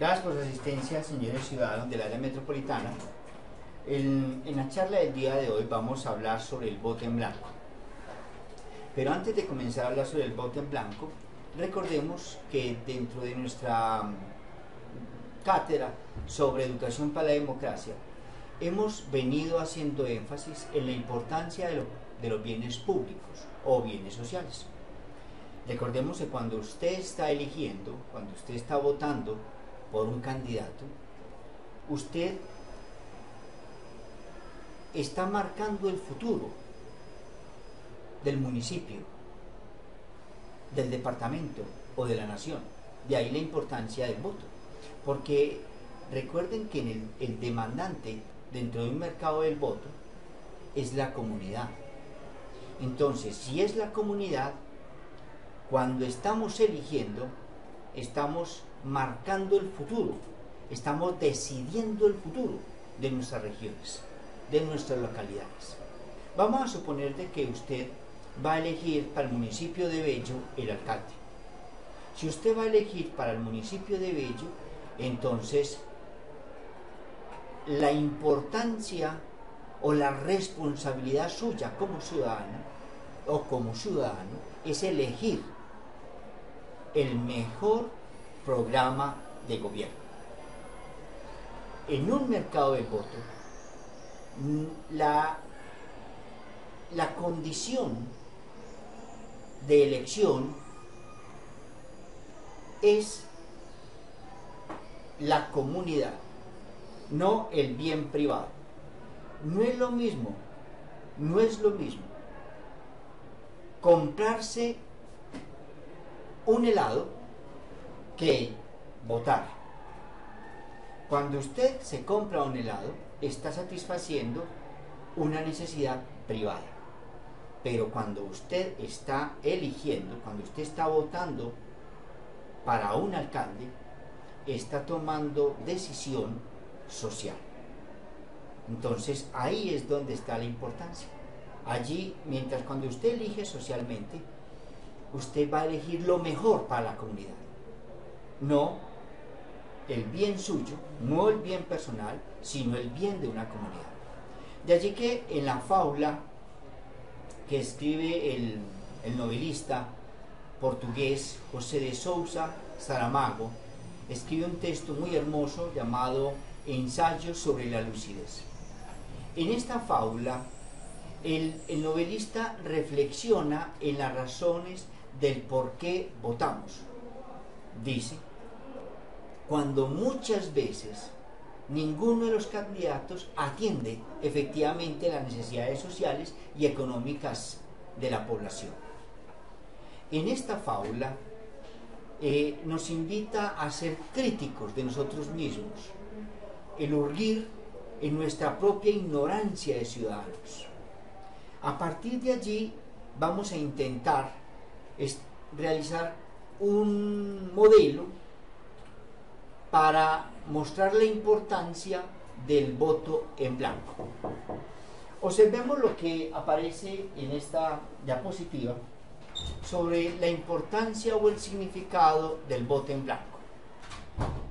Gracias por su asistencia, señores ciudadanos del área metropolitana. En la charla del día de hoy vamos a hablar sobre el voto en blanco. Pero antes de comenzar a hablar sobre el voto en blanco, recordemos que dentro de nuestra cátedra sobre educación para la democracia, hemos venido haciendo énfasis en la importancia de los bienes públicos o bienes sociales. Recordemos que cuando usted está eligiendo, cuando usted está votando por un candidato, usted está marcando el futuro del municipio, del departamento o de la nación. De ahí la importancia del voto. Porque recuerden que el demandante dentro de un mercado del voto es la comunidad. Entonces, si es la comunidad, cuando estamos eligiendo, estamos marcando el futuro, estamos decidiendo el futuro de nuestras regiones, de nuestras localidades. Vamos a suponer de que usted va a elegir para el municipio de Bello el alcalde. Si usted va a elegir para el municipio de Bello, entonces la importancia o la responsabilidad suya como ciudadana o como ciudadano es elegir el mejor programa de gobierno. En un mercado del voto, la condición de elección es la comunidad, no el bien privado. No es lo mismo comprarse un helado que votar. Cuando usted se compra un helado, está satisfaciendo una necesidad privada. Pero cuando usted está eligiendo, cuando usted está votando para un alcalde, está tomando decisión social. Entonces ahí es donde está la importancia. Allí, mientras cuando usted elige socialmente, usted va a elegir lo mejor para la comunidad, no el bien suyo, no el bien personal, sino el bien de una comunidad. De allí que en la fábula que escribe el novelista portugués José de Sousa Saramago, escribe un texto muy hermoso llamado Ensayo sobre la lucidez. En esta fábula, el novelista reflexiona en las razones del por qué votamos. Dice, cuando muchas veces ninguno de los candidatos atiende efectivamente las necesidades sociales y económicas de la población. En esta fábula nos invita a ser críticos de nosotros mismos, el hurguir en nuestra propia ignorancia de ciudadanos. A partir de allí vamos a intentar realizar un modelo para mostrar la importancia del voto en blanco. Observemos lo que aparece en esta diapositiva sobre la importancia o el significado del voto en blanco.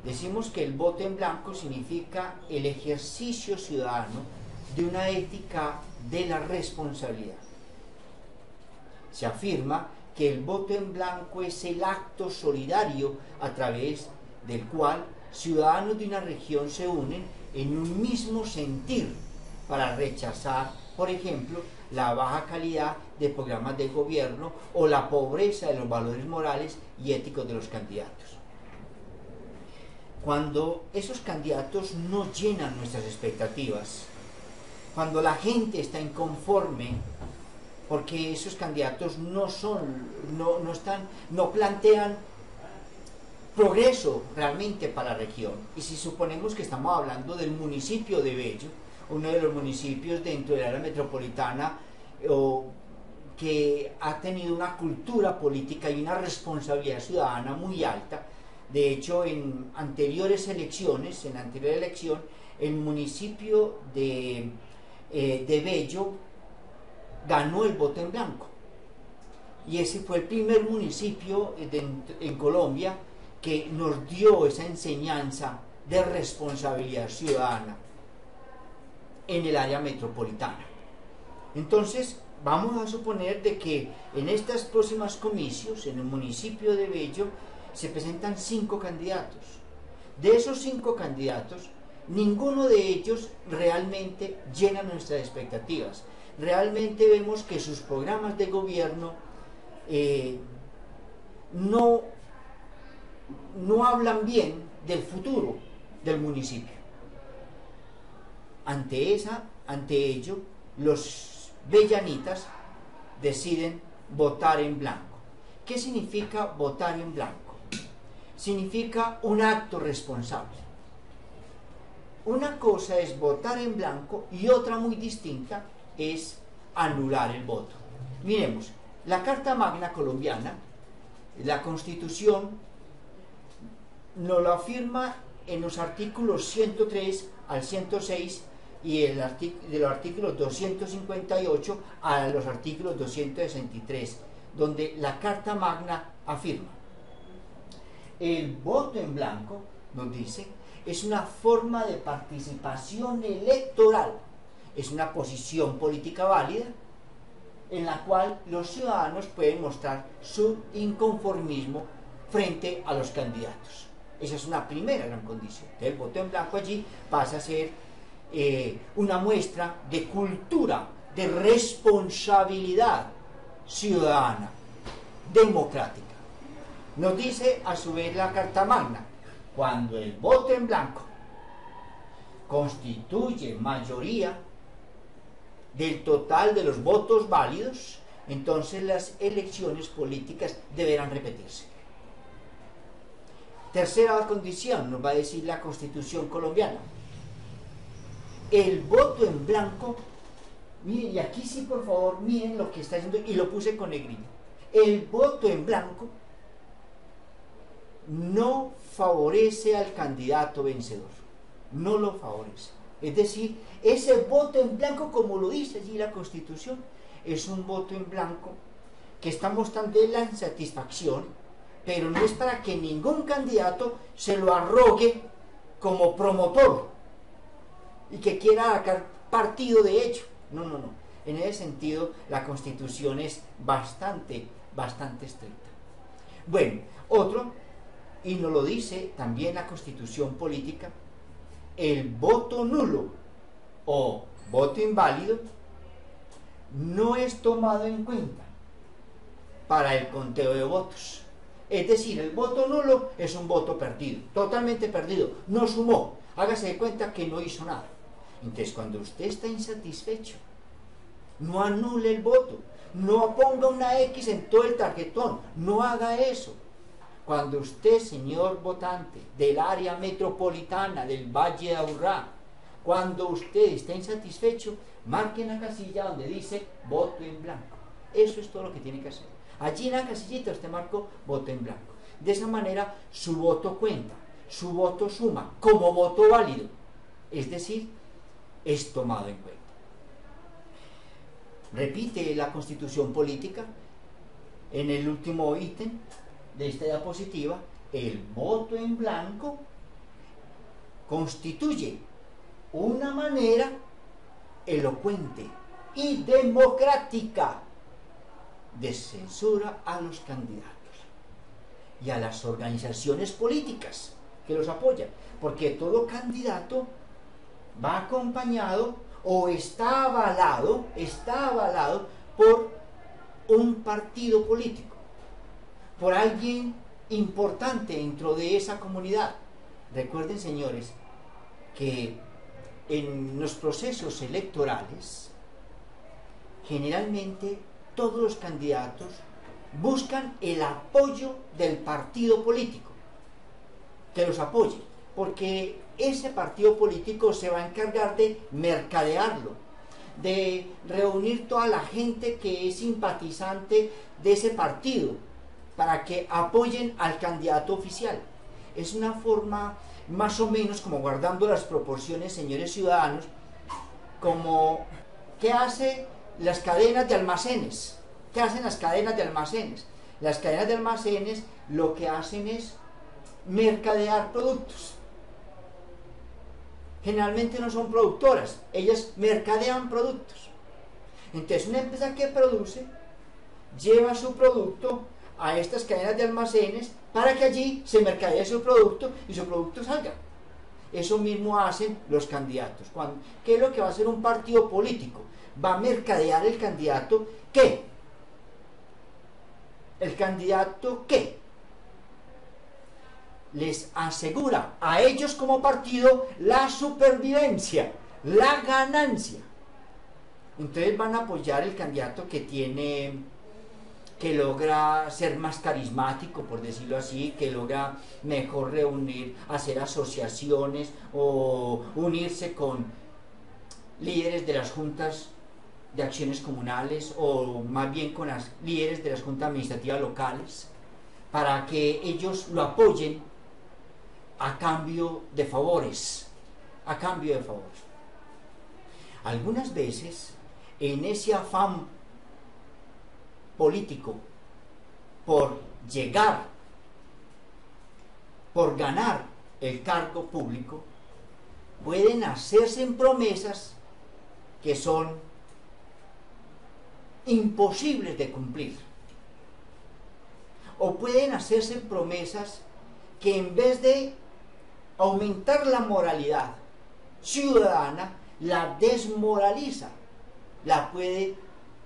Decimos que el voto en blanco significa el ejercicio ciudadano de una ética de la responsabilidad. Se afirma que el voto en blanco es el acto solidario a través del cual ciudadanos de una región se unen en un mismo sentir para rechazar, por ejemplo, la baja calidad de programas de gobierno o la pobreza de los valores morales y éticos de los candidatos. Cuando esos candidatos no llenan nuestras expectativas, cuando la gente está inconforme porque esos candidatos no plantean progreso realmente para la región, y si suponemos que estamos hablando del municipio de Bello, uno de los municipios dentro del área metropolitana que ha tenido una cultura política y una responsabilidad ciudadana muy alta. De hecho, en anteriores elecciones, en la anterior elección, el municipio de Bello ganó el voto en blanco. Y ese fue el primer municipio en Colombia que nos dio esa enseñanza de responsabilidad ciudadana en el área metropolitana. Entonces, vamos a suponer de que en estas próximas comicios, en el municipio de Bello, se presentan 5 candidatos. De esos 5 candidatos, ninguno de ellos realmente llena nuestras expectativas. Realmente vemos que sus programas de gobierno no hablan bien del futuro del municipio. Ante ello, los bellanitas deciden votar en blanco. ¿Qué significa votar en blanco? Significa un acto responsable. Una cosa es votar en blanco y otra muy distinta es anular el voto. Miremos, la Carta Magna colombiana, la Constitución, nos lo afirma en los artículos 103 al 106 y de los artículos 258 a los artículos 263, donde la Carta Magna afirma: el voto en blanco, nos dice, es una forma de participación electoral, es una posición política válida en la cual los ciudadanos pueden mostrar su inconformismo frente a los candidatos. Esa es una primera gran condición. El voto en blanco allí pasa a ser una muestra de cultura, de responsabilidad ciudadana, democrática. Nos dice a su vez la Carta Magna: cuando el voto en blanco constituye mayoría del total de los votos válidos, entonces las elecciones políticas deberán repetirse. Tercera condición, nos va a decir la Constitución colombiana: el voto en blanco, miren, y aquí sí por favor miren lo que está diciendo, y lo puse con negrito. El voto en blanco no favorece al candidato vencedor, no lo favorece. Es decir, ese voto en blanco, como lo dice allí la Constitución, es un voto en blanco que está mostrando la insatisfacción, pero no es para que ningún candidato se lo arrogue como promotor y que quiera sacar partido de ello. No. En ese sentido, la Constitución es bastante estricta. Bueno, otro, y nos lo dice también la Constitución política: el voto nulo o voto inválido no es tomado en cuenta para el conteo de votos. Es decir, el voto nulo es un voto perdido, totalmente perdido, no sumó, hágase de cuenta que no hizo nada. Entonces, cuando usted está insatisfecho, no anule el voto, no ponga una X en todo el tarjetón, no haga eso. Cuando usted, señor votante del área metropolitana del Valle de Aburrá, cuando usted está insatisfecho, marque en la casilla donde dice voto en blanco. Eso es todo lo que tiene que hacer. Allí en la casillita usted marcó voto en blanco. De esa manera su voto cuenta, su voto suma como voto válido. Es decir, es tomado en cuenta. Repite la Constitución política en el último ítem de esta diapositiva: el voto en blanco constituye una manera elocuente y democrática de censura a los candidatos y a las organizaciones políticas que los apoyan, porque todo candidato va acompañado o está avalado por un partido político, por alguien importante dentro de esa comunidad. Recuerden, señores, que en los procesos electorales generalmente todos los candidatos buscan el apoyo del partido político que los apoye, porque ese partido político se va a encargar de mercadearlo, de reunir toda la gente que es simpatizante de ese partido para que apoyen al candidato oficial. Es una forma más o menos, como guardando las proporciones, señores ciudadanos, como ¿qué hace las cadenas de almacenes? ¿Qué hacen las cadenas de almacenes? Las cadenas de almacenes lo que hacen es mercadear productos. Generalmente no son productoras, ellas mercadean productos. Entonces una empresa que produce lleva su producto a estas cadenas de almacenes para que allí se mercadee su producto y su producto salga. Eso mismo hacen los candidatos. ¿Qué es lo que va a hacer un partido político? Va a mercadear el candidato ¿qué? El candidato ¿qué? Les asegura a ellos como partido la supervivencia, la ganancia. Entonces van a apoyar el candidato que logra ser más carismático, por decirlo así, que logra mejor reunir, hacer asociaciones o unirse con líderes de las juntas de acciones comunales o más bien con las líderes de las juntas administrativas locales para que ellos lo apoyen a cambio de favores, Algunas veces, en ese afán político por llegar, por ganar el cargo público, pueden hacerse promesas que son imposibles de cumplir. O pueden hacerse promesas que en vez de aumentar la moralidad ciudadana, la desmoraliza, la puede,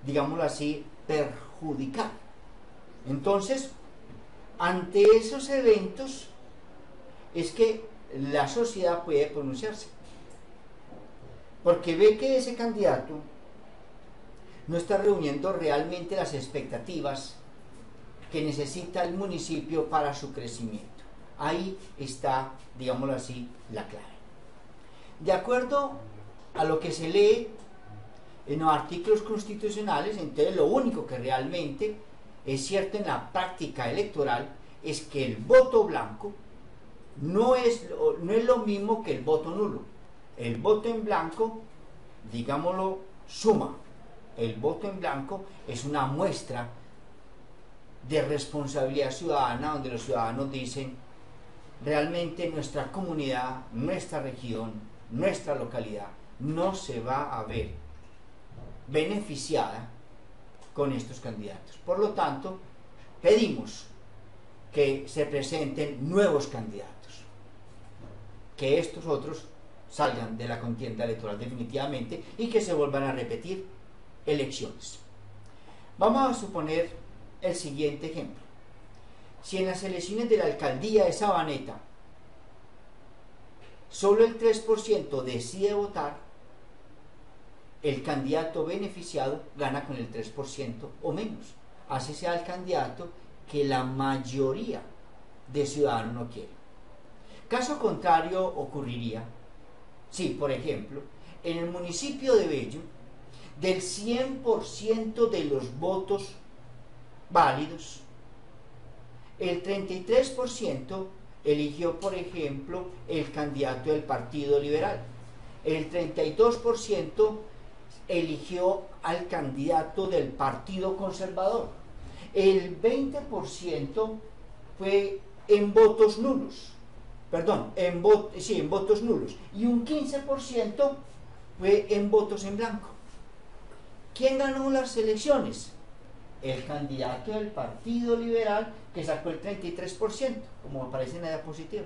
digámoslo así, perjudicar. Entonces, ante esos eventos es que la sociedad puede pronunciarse, porque ve que ese candidato no está reuniendo realmente las expectativas que necesita el municipio para su crecimiento. Ahí está, digámoslo así, la clave. De acuerdo a lo que se lee en los artículos constitucionales, entonces lo único que realmente es cierto en la práctica electoral es que el voto blanco no es lo mismo que el voto nulo. El voto en blanco, digámoslo, suma. El voto en blanco es una muestra de responsabilidad ciudadana donde los ciudadanos dicen realmente nuestra comunidad, nuestra región, nuestra localidad no se va a ver beneficiada con estos candidatos. Por lo tanto, pedimos que se presenten nuevos candidatos, que estos otros salgan de la contienda electoral definitivamente y que se vuelvan a repetir elecciones. Vamos a suponer el siguiente ejemplo. Si en las elecciones de la alcaldía de Sabaneta solo el 3% decide votar, el candidato beneficiado gana con el 3% o menos. Así sea el candidato que la mayoría de ciudadanos no quiere. Caso contrario ocurriría si, por ejemplo, en el municipio de Bello, del 100% de los votos válidos, el 33% eligió, por ejemplo, el candidato del Partido Liberal, el 32% eligió al candidato del Partido Conservador, el 20% fue en votos nulos, en votos nulos, y un 15% fue en votos en blanco. ¿Quién ganó las elecciones? El candidato del Partido Liberal, que sacó el 33%, como aparece en la diapositiva.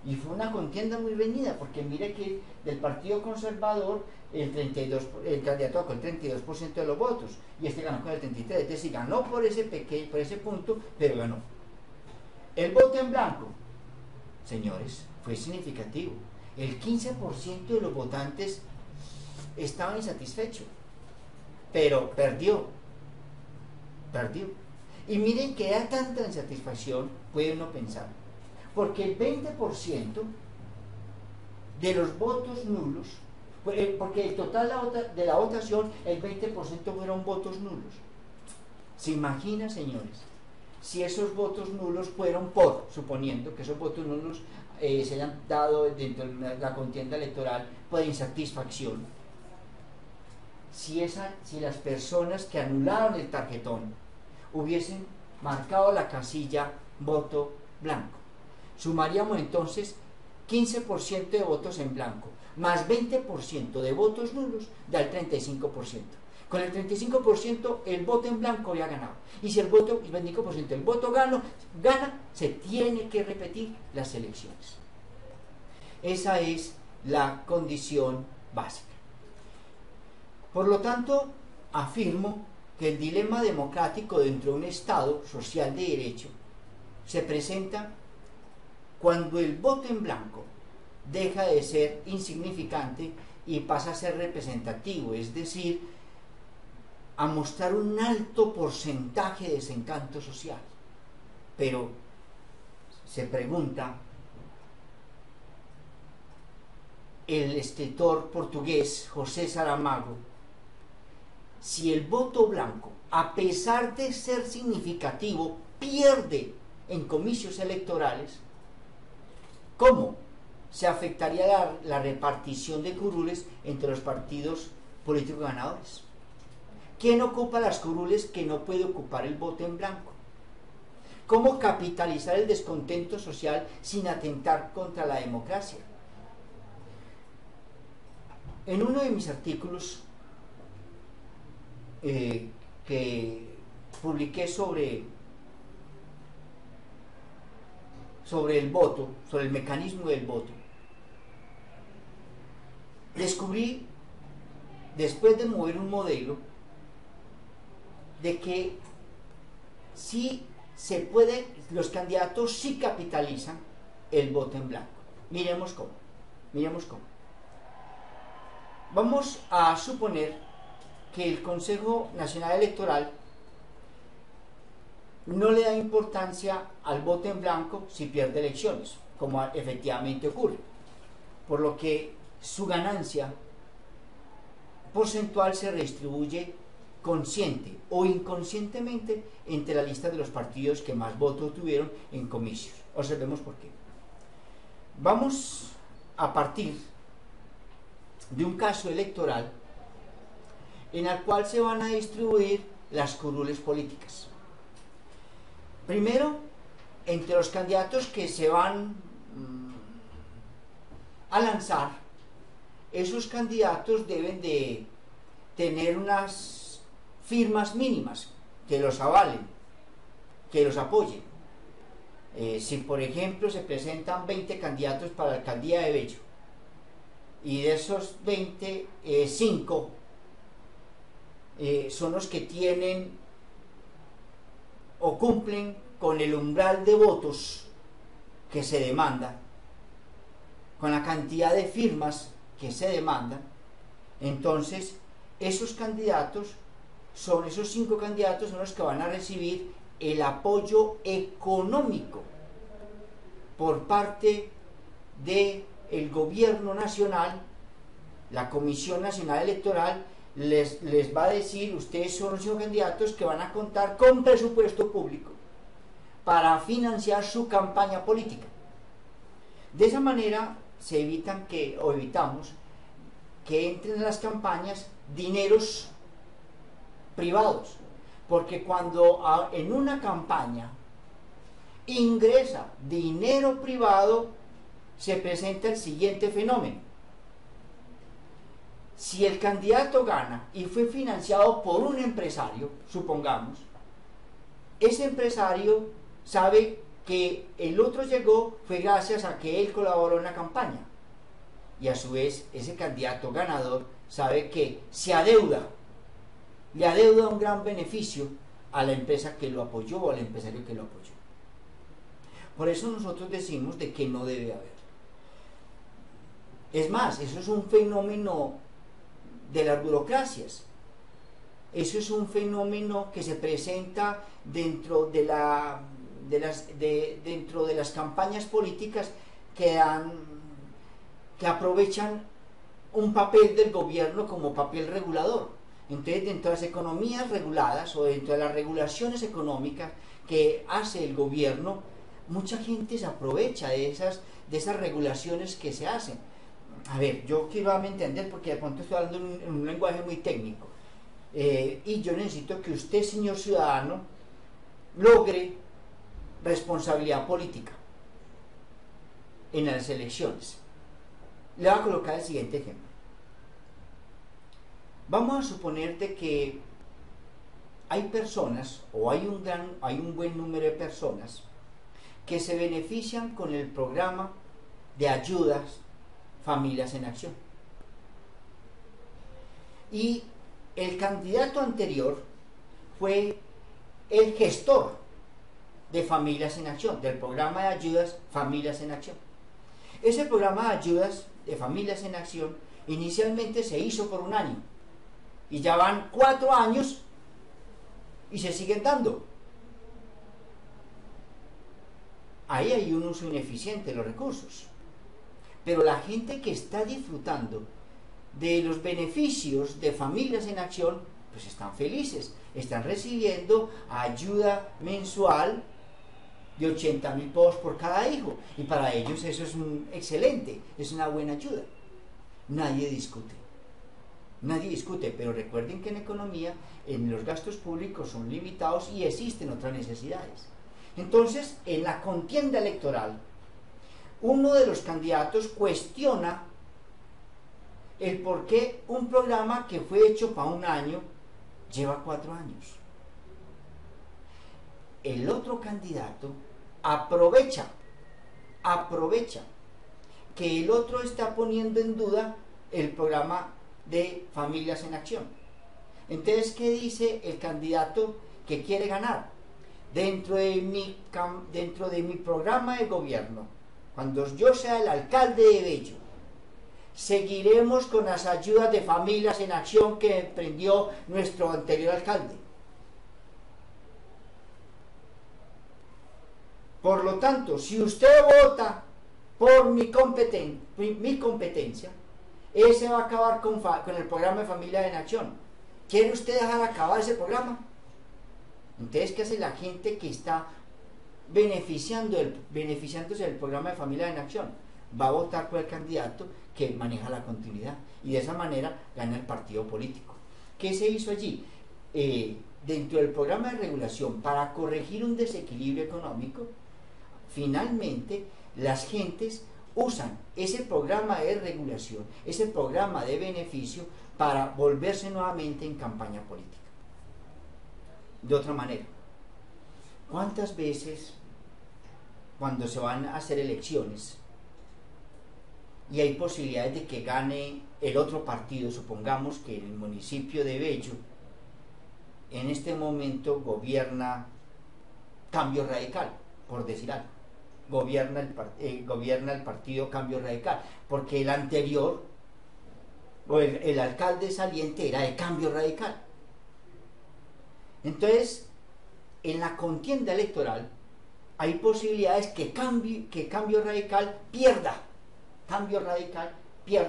Y fue una contienda muy reñida, porque mire que del Partido Conservador el candidato sacó el 32% de los votos, y este ganó con el 33%, es decir, ganó por ese punto, pero ganó. El voto en blanco, señores, fue significativo. El 15% de los votantes estaban insatisfechos, pero perdió. Y miren que da tanta insatisfacción, puede uno pensar, porque el 20% de los votos nulos, porque el total de la votación, el 20% fueron votos nulos. ¿Se imagina, señores, si esos votos nulos fueron suponiendo que esos votos nulos se hayan dado dentro de la contienda electoral por insatisfacción? Si las personas que anularon el tarjetón hubiesen marcado la casilla voto blanco, Sumaríamos entonces 15% de votos en blanco, más 20% de votos nulos, da el 35%. Con el 35% el voto en blanco había ganado. Y si el 25% el voto gana, se tiene que repetir las elecciones. Esa es la condición básica. Por lo tanto, afirmo que el dilema democrático dentro de un Estado social de derecho se presenta cuando el voto en blanco deja de ser insignificante y pasa a ser representativo, es decir, a mostrar un alto porcentaje de desencanto social. Pero se pregunta el escritor portugués José Saramago si el voto blanco, a pesar de ser significativo, pierde en comicios electorales, ¿cómo se afectaría la repartición de curules entre los partidos políticos ganadores? ¿Quién ocupa las curules que no puede ocupar el voto en blanco? ¿Cómo capitalizar el descontento social sin atentar contra la democracia? En uno de mis artículos que publiqué sobre el voto, sobre el mecanismo del voto, descubrí, después de mover un modelo, de que sí se puede, los candidatos sí capitalizan el voto en blanco. Miremos cómo. Vamos a suponer que el Consejo Nacional Electoral no le da importancia al voto en blanco si pierde elecciones, como efectivamente ocurre, por lo que su ganancia porcentual se redistribuye consciente o inconscientemente entre la lista de los partidos que más votos tuvieron en comicios. Observemos por qué. Vamos a partir de un caso electoral en el cual se van a distribuir las curules políticas. Primero, entre los candidatos que se van a lanzar, esos candidatos deben de tener unas firmas mínimas que los avalen, que los apoyen. Si por ejemplo se presentan 20 candidatos para la alcaldía de Bello y de esos 20, 5 son los que tienen o cumplen con el umbral de votos que se demanda, con la cantidad de firmas que se demandan, entonces esos 5 candidatos son los que van a recibir el apoyo económico por parte del gobierno nacional. La Comisión Nacional Electoral les va a decir: ustedes son los 5 candidatos que van a contar con presupuesto público para financiar su campaña política. De esa manera se evitamos que entren en las campañas dineros privados, porque cuando en una campaña ingresa dinero privado, se presenta el siguiente fenómeno. Si el candidato gana y fue financiado por un empresario, supongamos, ese empresario sabe que el otro llegó fue gracias a que él colaboró en la campaña, y a su vez ese candidato ganador sabe que se adeuda, le adeuda un gran beneficio a la empresa que lo apoyó o al empresario que lo apoyó. Por eso nosotros decimos de que no debe haber. Es más, eso es un fenómeno de las burocracias. Eso es un fenómeno que se presenta dentro de las campañas políticas que aprovechan un papel del gobierno como papel regulador. Entonces, dentro de las economías reguladas o dentro de las regulaciones económicas que hace el gobierno, mucha gente se aprovecha de esas regulaciones que se hacen. A ver, yo quiero darme a entender porque de pronto estoy hablando en un lenguaje muy técnico, y yo necesito que usted, señor ciudadano, logre responsabilidad política. en las elecciones. Le voy a colocar el siguiente ejemplo. Vamos a suponer de que hay personas, o hay un buen número de personas que se benefician con el programa de ayudas Familias en Acción. Y el candidato anterior fue el gestor de Familias en Acción, del programa de ayudas Familias en Acción. Ese programa de ayudas de Familias en Acción inicialmente se hizo por un año y ya van 4 años y se siguen dando. Ahí hay un uso ineficiente de los recursos, pero la gente que está disfrutando de los beneficios de Familias en Acción, pues están felices, están recibiendo ayuda mensual de 80.000 pesos por cada hijo, y para ellos eso es excelente, es una buena ayuda. Nadie discute, pero recuerden que en economía, en los gastos públicos son limitados y existen otras necesidades. Entonces, en la contienda electoral, uno de los candidatos cuestiona el por qué un programa que fue hecho para un año lleva 4 años. El otro candidato aprovecha que el otro está poniendo en duda el programa de Familias en Acción. Entonces, ¿qué dice el candidato que quiere ganar? Dentro de mi programa de gobierno, cuando yo sea el alcalde de Bello, seguiremos con las ayudas de Familias en Acción que emprendió nuestro anterior alcalde. Por lo tanto, si usted vota por mi competencia, ese va a acabar con el programa de Familia en Acción. ¿Quiere usted dejar acabar ese programa? Entonces, ¿qué hace la gente que está beneficiándose del programa de Familia en Acción? Va a votar por el candidato que maneja la continuidad, y de esa manera gana el partido político. ¿Qué se hizo allí? Dentro del programa de regulación, para corregir un desequilibrio económico, finalmente las gentes usan ese programa de regulación, ese programa de beneficio, para volverse nuevamente en campaña política. De otra manera, ¿cuántas veces cuando se van a hacer elecciones y hay posibilidades de que gane el otro partido, supongamos que en el municipio de Bello en este momento gobierna Cambio Radical, por decir algo, gobierna el partido Cambio Radical, porque el anterior, o el alcalde saliente, era de Cambio Radical? Entonces, en la contienda electoral hay posibilidades que Cambio Radical pierda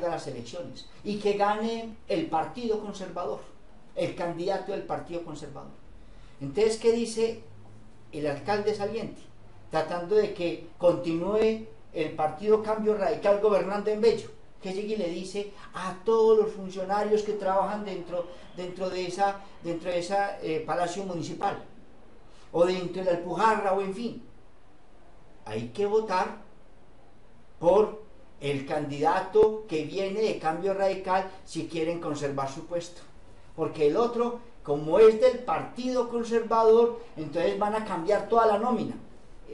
las elecciones y que gane el Partido Conservador, el candidato del Partido Conservador. Entonces, ¿qué dice el alcalde saliente? Tratando de que continúe el Partido Cambio Radical gobernando en Bello, que llegue y le dice a todos los funcionarios que trabajan dentro de ese palacio municipal, o dentro de la Alpujarra, o en fin, hay que votar por el candidato que viene de Cambio Radical si quieren conservar su puesto, porque el otro, como es del Partido Conservador, entonces van a cambiar toda la nómina.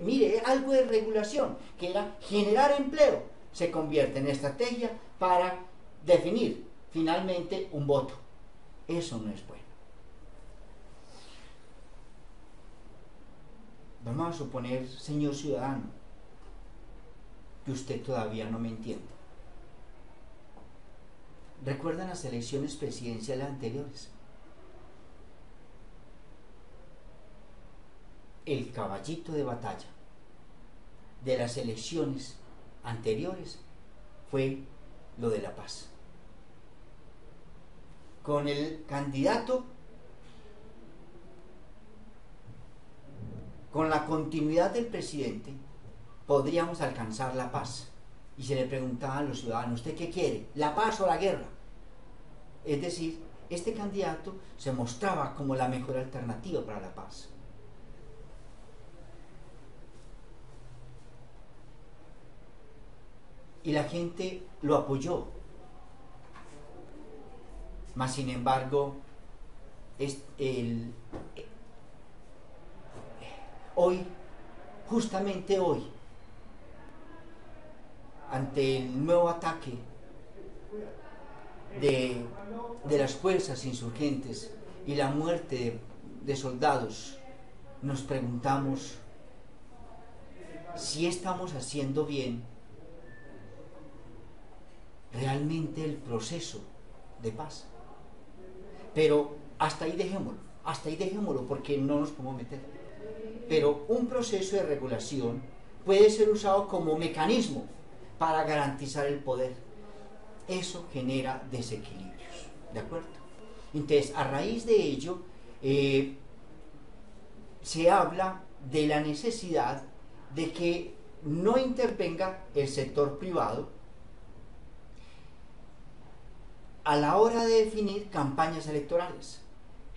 Mire, algo de regulación, que era generar empleo, se convierte en estrategia para definir finalmente un voto. Eso no es bueno. Vamos a suponer, señor ciudadano, que usted todavía no me entiende. ¿Recuerdan las elecciones presidenciales anteriores? El caballito de batalla de las elecciones anteriores fue lo de la paz. Con el candidato, con la continuidad del presidente, podríamos alcanzar la paz. Y se le preguntaba a los ciudadanos, ¿usted qué quiere? ¿La paz o la guerra? Es decir, este candidato se mostraba como la mejor alternativa para la paz. y la gente lo apoyó. Mas sin embargo, hoy, justamente hoy, ante el nuevo ataque de las fuerzas insurgentes y la muerte de soldados, nos preguntamos si estamos haciendo bien realmente el proceso de paz. Pero hasta ahí dejémoslo porque no nos podemos meter. Pero un proceso de regulación puede ser usado como mecanismo para garantizar el poder. Eso genera desequilibrios, ¿de acuerdo? Entonces, a raíz de ello, se habla de la necesidad de que no intervenga el sector privado a la hora de definir campañas electorales,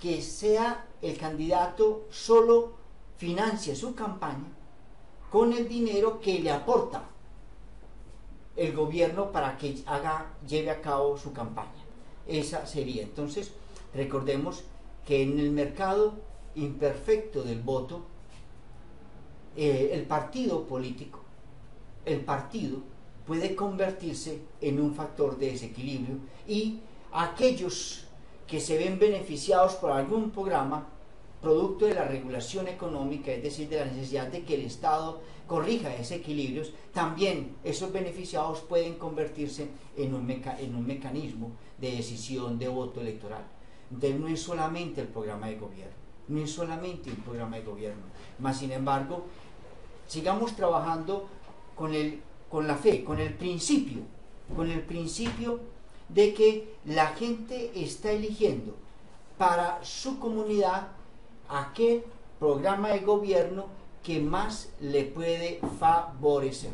que sea el candidato solo financie su campaña con el dinero que le aporta el gobierno para que lleve a cabo su campaña. Esa sería. Entonces, recordemos que en el mercado imperfecto del voto, el partido político, el partido puede convertirse en un factor de desequilibrio, y aquellos que se ven beneficiados por algún programa producto de la regulación económica, es decir, de la necesidad de que el Estado corrija desequilibrios, también esos beneficiados pueden convertirse en un mecanismo de decisión de voto electoral. Entonces no es solamente el programa de gobierno, no es solamente un programa de gobierno, más sin embargo, sigamos trabajando con la fe, con el principio de que la gente está eligiendo para su comunidad aquel programa de gobierno que más le puede favorecer.